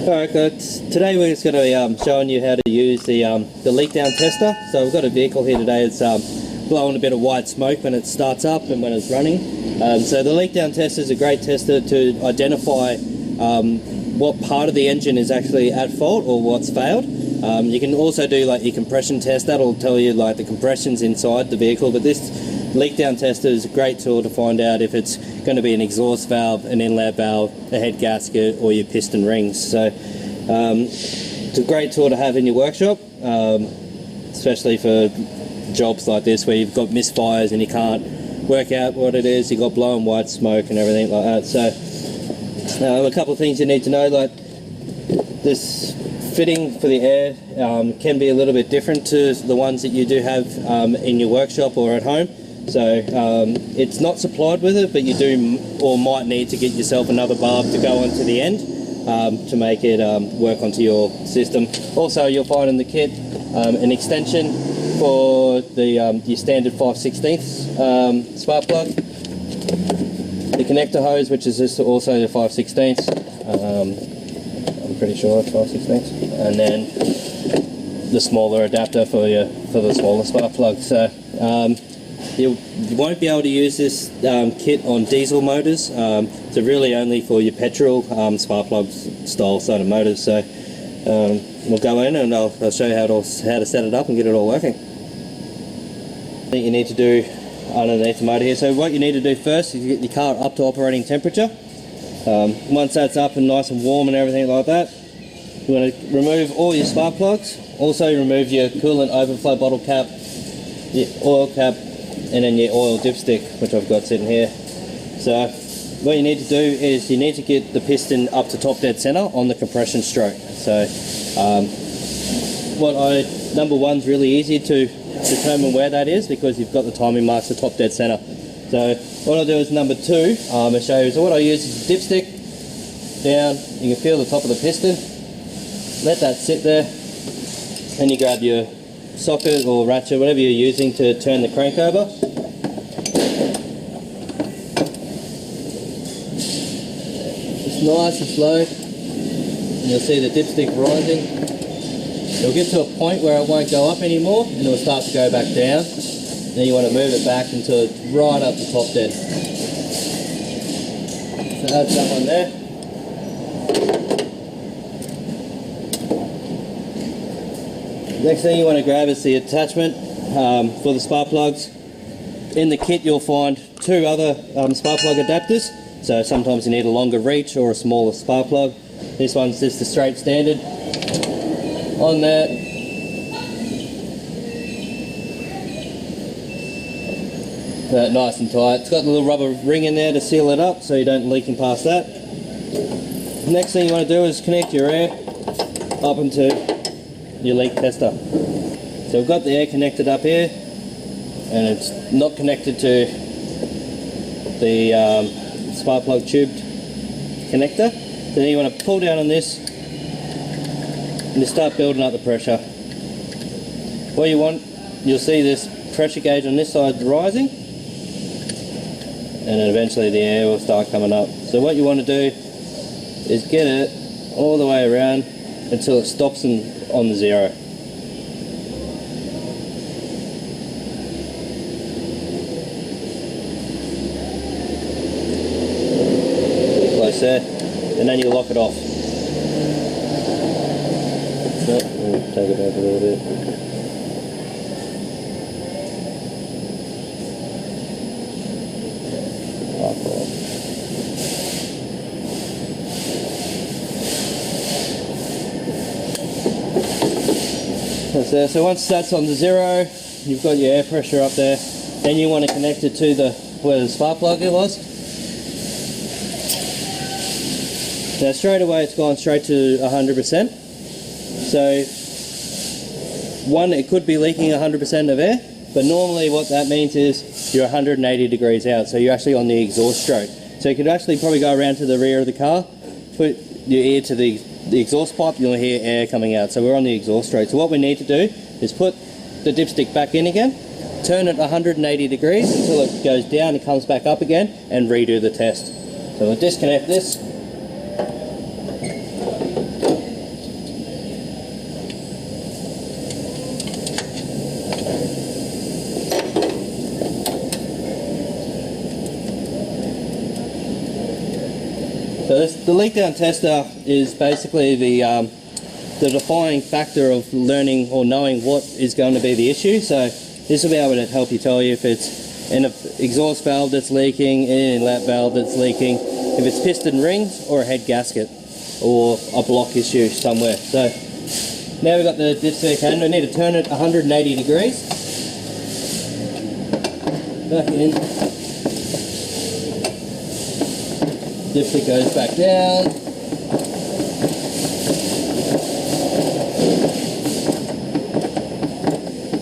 Alright guys, today we're just going to be showing you how to use the leak down tester. So we've got a vehicle here today that's blowing a bit of white smoke when it starts up and when it's running. So the leak down tester is a great tester to identify what part of the engine is actually at fault or what's failed. You can also do like your compression test. That'll tell you like the compressions inside the vehicle, but this leak down tester is a great tool to find out if it's going to be an exhaust valve, an inlet valve, a head gasket, or your piston rings. So it's a great tool to have in your workshop, especially for jobs like this where you've got misfires and you can't work out what it is. You've got blowing white smoke and everything like that. So a couple of things you need to know, like this fitting for the air can be a little bit different to the ones that you do have in your workshop or at home. So it's not supplied with it, but you do or might need to get yourself another barb to go onto the end to make it work onto your system. Also, you'll find in the kit an extension for the your standard 5/16 spark plug, the connector hose, which is just also the 5/16. I'm pretty sure it's 5/16, and then the smaller adapter for the smaller spark plug. So you won't be able to use this kit on diesel motors. It's really only for your petrol spark plug style sort of motors. So we'll go in and I'll show you how to set it up and get it all working. I think you need to do underneath the motor here. So what you need to do first is get your car up to operating temperature. Once that's up and nice and warm and everything like that, you want to remove all your spark plugs. Also remove your coolant overflow bottle cap, your oil cap, and then your oil dipstick, which I've got sitting here. So what you need to do is you need to get the piston up to top dead center on the compression stroke. So number one's really easy to determine where that is because you've got the timing marks to top dead center. So what I'll do is number two, I'll show you. So what I use is a dipstick down. You can feel the top of the piston. Let that sit there, and you grab your socket or ratchet, whatever you're using to turn the crank over. It's nice and slow, and you'll see the dipstick rising. It'll get to a point where it won't go up anymore, and it'll start to go back down. Then you want to move it back until it's right up to top dead. So that's that one there. Next thing you want to grab is the attachment for the spark plugs. In the kit you'll find two other spark plug adapters. So sometimes you need a longer reach or a smaller spark plug. This one's just the straight standard. On there, nice and tight. It's got a little rubber ring in there to seal it up so you don't leak in past that. Next thing you want to do is connect your air up into your leak tester. So we've got the air connected up here, and it's not connected to the spark plug tube connector. So then you want to pull down on this and you start building up the pressure. What you want, you'll see this pressure gauge on this side rising, and then eventually the air will start coming up. So what you want to do is get it all the way around until it stops on the zero. Pretty close there, and then you lock it off. So, take it back a little bit. So once that's on the zero, you've got your air pressure up there, then you want to connect it to where the spark plug was. Now straight away it's gone straight to 100%. So one, it could be leaking 100% of air, but normally what that means is you're 180 degrees out, so you're actually on the exhaust stroke. So you could actually probably go around to the rear of the car, put your ear to the exhaust pipe, you'll hear air coming out. So we're on the exhaust stroke. So what we need to do is put the dipstick back in again, turn it 180 degrees until it goes down and comes back up again, and redo the test. So we'll disconnect this. So the leak down tester is basically the defining factor of learning or knowing what is going to be the issue. So this will be able to help you tell you if it's an exhaust valve that's leaking, an inlet valve that's leaking, if it's piston rings or a head gasket or a block issue somewhere. So now we've got the dipstick hand, we need to turn it 180 degrees. Back in. Dipstick goes back down.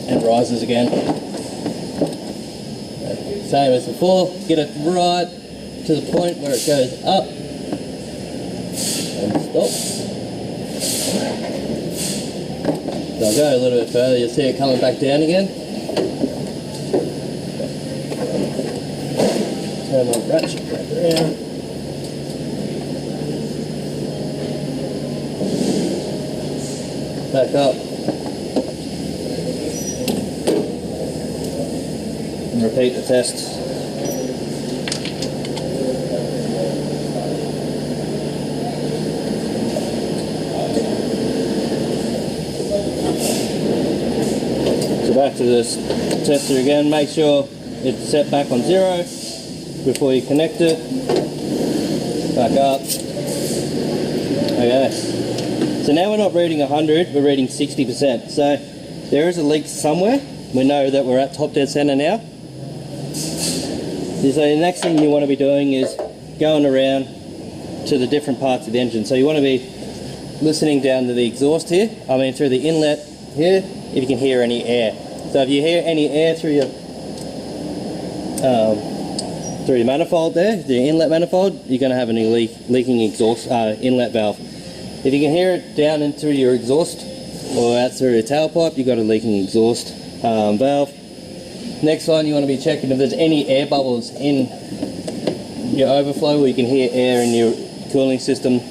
And rises again. Same as before, get it right to the point where it goes up and stops. So I'll go a little bit further, you'll see it coming back down again. Turn my ratchet back around. Back up. And repeat the test. So back to this tester again, make sure it's set back on 0 before you connect it. Back up. Okay. So now we're not reading 100, we're reading 60%. So there is a leak somewhere. We know that we're at top dead center now. So the next thing you want to be doing is going around to the different parts of the engine. So you want to be listening down to the exhaust here, through the inlet here, if you can hear any air. So if you hear any air through your manifold there, the inlet manifold, you're going to have any leaking exhaust inlet valve. If you can hear it down into your exhaust or out through your tailpipe, you've got a leaking exhaust valve. Next one, you want to be checking if there's any air bubbles in your overflow, or you can hear air in your cooling system.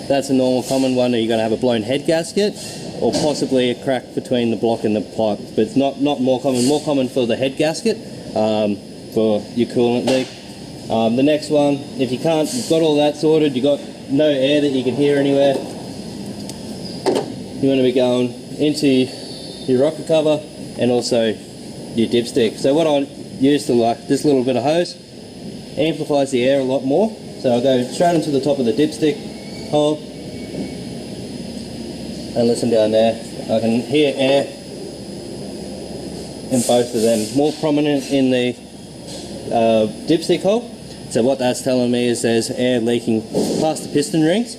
That's a normal common one. You're going to have a blown head gasket or possibly a crack between the block and the pipe. But it's not more common. More common for the head gasket for your coolant leak. The next one, if you've got all that sorted, you've got no air that you can hear anywhere, you want to be going into your rocker cover and also your dipstick. So what I use to this little bit of hose amplifies the air a lot more. So I'll go straight into the top of the dipstick hole and listen down there. I can hear air in both of them, more prominent in the dipstick hole. So what that's telling me is there's air leaking past the piston rings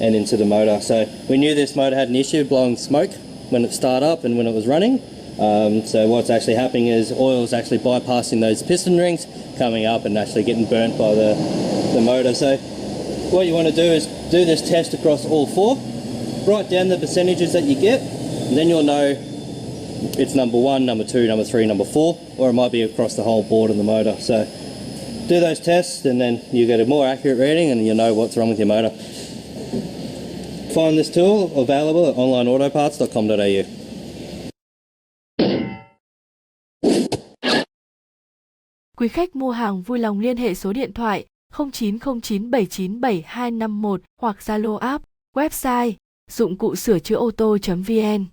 and into the motor. So we knew this motor had an issue blowing smoke when it started up and when it was running. So what's actually happening is oil is actually bypassing those piston rings, coming up and actually getting burnt by the motor. So what you want to do is do this test across all 4, write down the percentages that you get, and then you'll know it's number 1, number 2, number 3, number 4, or it might be across the whole board of the motor. So do those tests and then you get a more accurate reading and you'll know what's wrong with your motor. Find this tool available at onlineautoparts.com.au. Quý khách mua hàng vui lòng liên hệ số điện thoại 0909797251 hoặc Zalo app, website dụng cụ sửa chữa ô tô.vn.